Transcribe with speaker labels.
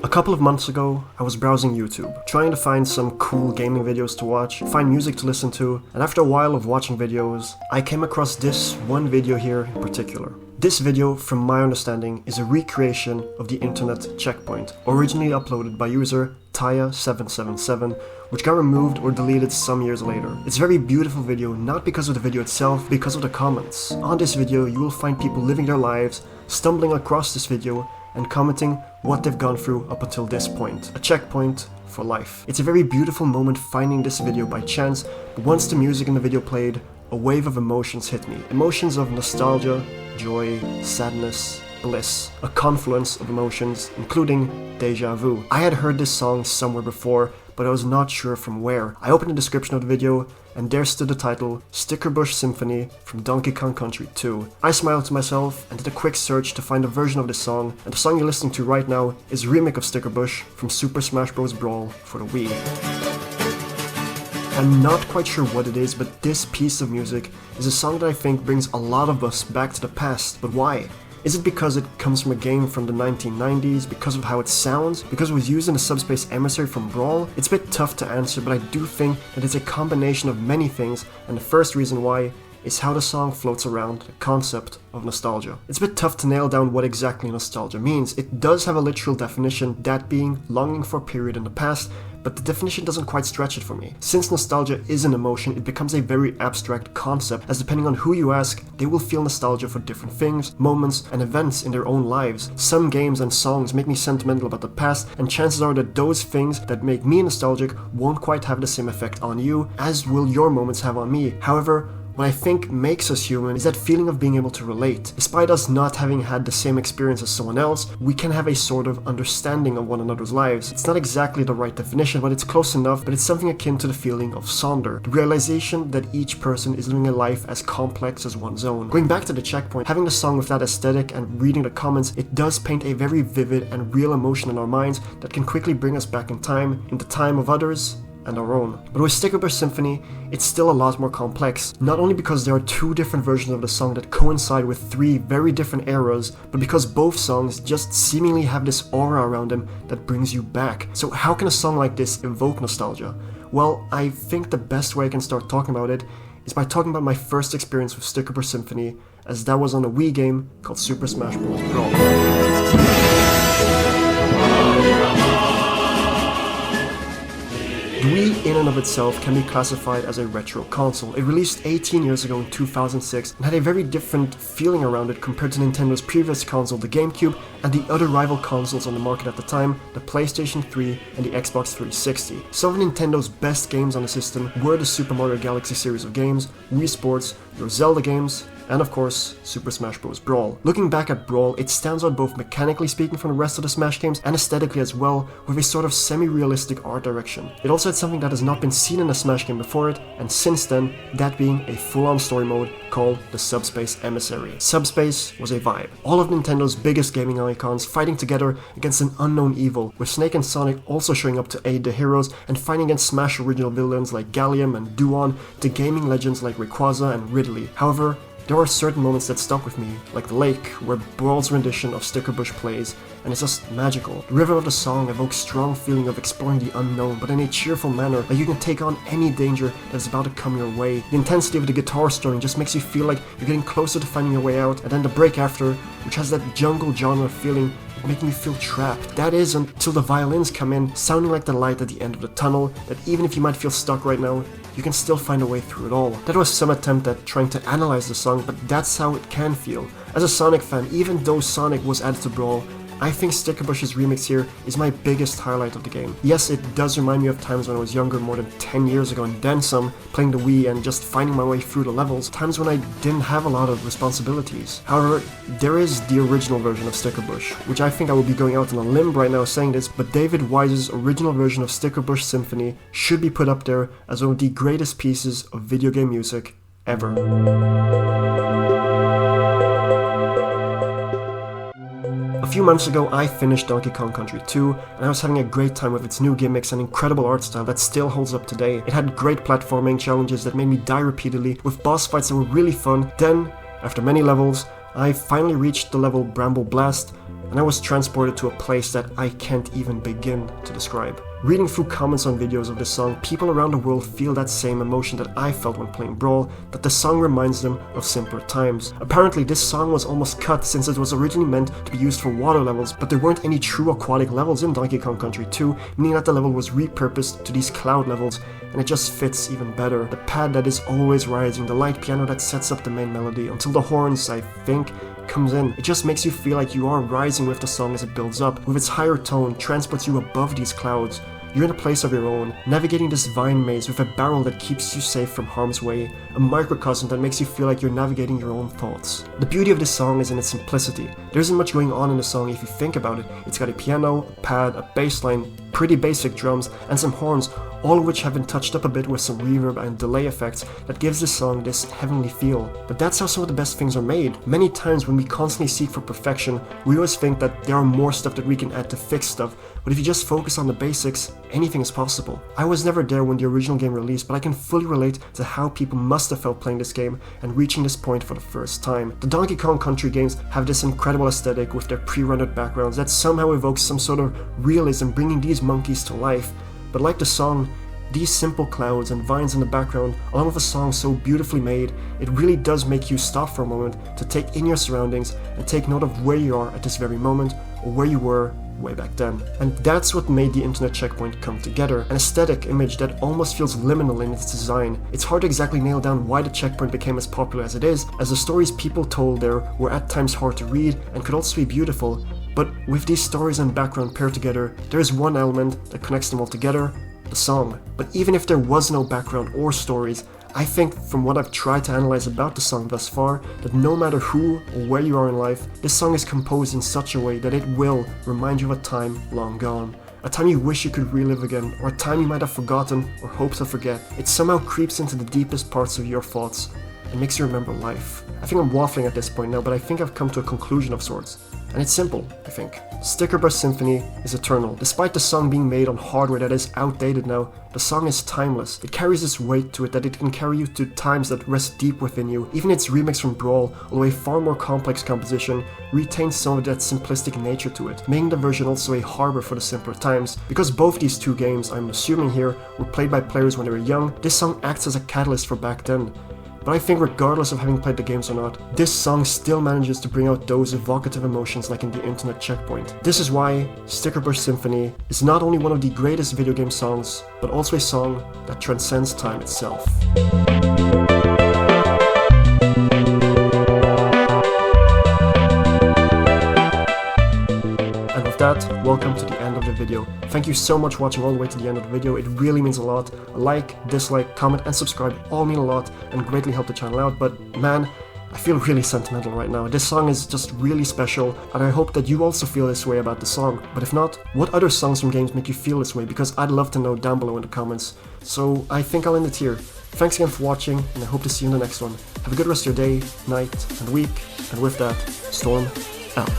Speaker 1: A couple of months ago, I was browsing YouTube, trying to find some cool gaming videos to watch, find music to listen to, and after a while of watching videos, I came across this one video here in particular. This video, from my understanding, is a recreation of the internet checkpoint, originally uploaded by user Taya777, which got removed or deleted some years later. It's a very beautiful video, not because of the video itself, but because of the comments. On this video, you will find people living their lives, stumbling across this video, and commenting what they've gone through up until this point. A checkpoint for life. It's a very beautiful moment finding this video by chance, but once the music in the video played, a wave of emotions hit me. Emotions of nostalgia, joy, sadness, bliss. A confluence of emotions, including deja vu. I had heard this song somewhere before, but I was not sure from where. I opened the description of the video, and there stood the title, Stickerbush Symphony from Donkey Kong Country 2. I smiled to myself and did a quick search to find a version of this song, and the song you're listening to right now is a remake of Stickerbush from Super Smash Bros. Brawl for the Wii. I'm not quite sure what it is, but this piece of music is a song that I think brings a lot of us back to the past. But why? Is it because it comes from a game from the 1990s, because of how it sounds, because it was used in the subspace emissary from Brawl? It's a bit tough to answer, but I do think that it's a combination of many things, and the first reason why is how the song floats around the concept of nostalgia. It's a bit tough to nail down what exactly nostalgia means. It does have a literal definition, that being longing for a period in the past, but the definition doesn't quite stretch it for me. Since nostalgia is an emotion, it becomes a very abstract concept, as depending on who you ask, they will feel nostalgia for different things, moments, and events in their own lives. Some games and songs make me sentimental about the past, and chances are that those things that make me nostalgic won't quite have the same effect on you as will your moments have on me. However, what I think makes us human is that feeling of being able to relate. Despite us not having had the same experience as someone else, we can have a sort of understanding of one another's lives. It's not exactly the right definition, but it's close enough, but it's something akin to the feeling of sonder. The realization that each person is living a life as complex as one's own. Going back to the checkpoint, having the song with that aesthetic and reading the comments, it does paint a very vivid and real emotion in our minds that can quickly bring us back in the time of others, and our own. But with Stickerbush Symphony, it's still a lot more complex, not only because there are two different versions of the song that coincide with three very different eras, but because both songs just seemingly have this aura around them that brings you back. So how can a song like this evoke nostalgia? Well, I think the best way I can start talking about it is by talking about my first experience with Stickerbush Symphony, as that was on a Wii game called Super Smash Bros. Brawl. The Wii in and of itself can be classified as a retro console. It released 18 years ago in 2006 and had a very different feeling around it compared to Nintendo's previous console, the GameCube, and the other rival consoles on the market at the time, the PlayStation 3 and the Xbox 360. Some of Nintendo's best games on the system were the Super Mario Galaxy series of games, Wii Sports, your Zelda games, and of course, Super Smash Bros. Brawl. Looking back at Brawl, it stands out both mechanically speaking from the rest of the Smash games and aesthetically as well, with a sort of semi-realistic art direction. It also had something that has not been seen in a Smash game before it, and since then, that being a full-on story mode called the Subspace Emissary. Subspace was a vibe. All of Nintendo's biggest gaming icons fighting together against an unknown evil, with Snake and Sonic also showing up to aid the heroes and fighting against Smash original villains like Gallium and Duon, to gaming legends like Rayquaza and Ridley. However, there are certain moments that stuck with me, like the lake, where Brawl's rendition of Stickerbush plays, and it's just magical. The rhythm of the song evokes strong feeling of exploring the unknown, but in a cheerful manner, like you can take on any danger that's about to come your way. The intensity of the guitar strumming just makes you feel like you're getting closer to finding your way out, and then the break after, which has that jungle genre feeling, making you feel trapped. That is until the violins come in, sounding like the light at the end of the tunnel, that even if you might feel stuck right now, you can still find a way through it all. That was some attempt at trying to analyze the song, but that's how it can feel. As a Sonic fan, even though Sonic was added to Brawl, I think Stickerbush's remix here is my biggest highlight of the game. Yes, it does remind me of times when I was younger, more than 10 years ago, and then some, playing the Wii and just finding my way through the levels, times when I didn't have a lot of responsibilities. However, there is the original version of Stickerbush, which I think I will be going out on a limb right now saying this, but David Wise's original version of Stickerbush Symphony should be put up there as one of the greatest pieces of video game music ever. A few months ago, I finished Donkey Kong Country 2, and I was having a great time with its new gimmicks and incredible art style that still holds up today. It had great platforming challenges that made me die repeatedly, with boss fights that were really fun. Then, after many levels, I finally reached the level Bramble Blast, and and I was transported to a place that I can't even begin to describe. Reading through comments on videos of this song, people around the world feel that same emotion that I felt when playing Brawl, that the song reminds them of simpler times. Apparently this song was almost cut since it was originally meant to be used for water levels, but there weren't any true aquatic levels in Donkey Kong Country 2, meaning that the level was repurposed to these cloud levels, and it just fits even better. The pad that is always rising, the light piano that sets up the main melody, until the horns, I think, comes in. It just makes you feel like you are rising with the song as it builds up. With its higher tone, transports you above these clouds. You're in a place of your own, navigating this vine maze with a barrel that keeps you safe from harm's way, a microcosm that makes you feel like you're navigating your own thoughts. The beauty of this song is in its simplicity. There isn't much going on in the song if you think about it. It's got a piano, a pad, a bass line, pretty basic drums, and some horns, all of which have been touched up a bit with some reverb and delay effects that gives this song this heavenly feel. But that's how some of the best things are made. Many times when we constantly seek for perfection, we always think that there are more stuff that we can add to fix stuff, but if you just focus on the basics, anything is possible. I was never there when the original game released, but I can fully relate to how people must have felt playing this game and reaching this point for the first time. The Donkey Kong Country games have this incredible aesthetic with their pre-rendered backgrounds that somehow evokes some sort of realism, bringing these monkeys to life. But like the song, these simple clouds and vines in the background, along with a song so beautifully made, it really does make you stop for a moment to take in your surroundings and take note of where you are at this very moment, or where you were way back then. And that's what made the internet checkpoint come together, an aesthetic image that almost feels liminal in its design. It's hard to exactly nail down why the checkpoint became as popular as it is, as the stories people told there were at times hard to read and could also be beautiful, but with these stories and background paired together, there is one element that connects them all together: the song. But even if there was no background or stories, I think from what I've tried to analyze about the song thus far, that no matter who or where you are in life, this song is composed in such a way that it will remind you of a time long gone. A time you wish you could relive again, or a time you might have forgotten or hope to forget. It somehow creeps into the deepest parts of your thoughts and makes you remember life. I think I'm waffling at this point now, but I think I've come to a conclusion of sorts. And it's simple, I think. Stickerbush Symphony is eternal. Despite the song being made on hardware that is outdated now, the song is timeless. It carries this weight to it that it can carry you to times that rest deep within you. Even its remix from Brawl, although a far more complex composition, retains some of that simplistic nature to it, making the version also a harbor for the simpler times. Because both these two games, I'm assuming here, were played by players when they were young, this song acts as a catalyst for back then. But I think regardless of having played the games or not, this song still manages to bring out those evocative emotions like in the internet checkpoint. This is why Stickerbush Symphony is not only one of the greatest video game songs, but also a song that transcends time itself. Welcome to the end of the video. Thank you so much for watching all the way to the end of the video. It really means a lot. A like, dislike, comment, and subscribe all mean a lot and greatly help the channel out. But man, I feel really sentimental right now. This song is just really special, and I hope that you also feel this way about the song. But if not, what other songs from games make you feel this way? Because I'd love to know down below in the comments. So I think I'll end it here. Thanks again for watching, and I hope to see you in the next one. Have a good rest of your day, night, and week. And with that, Storm out.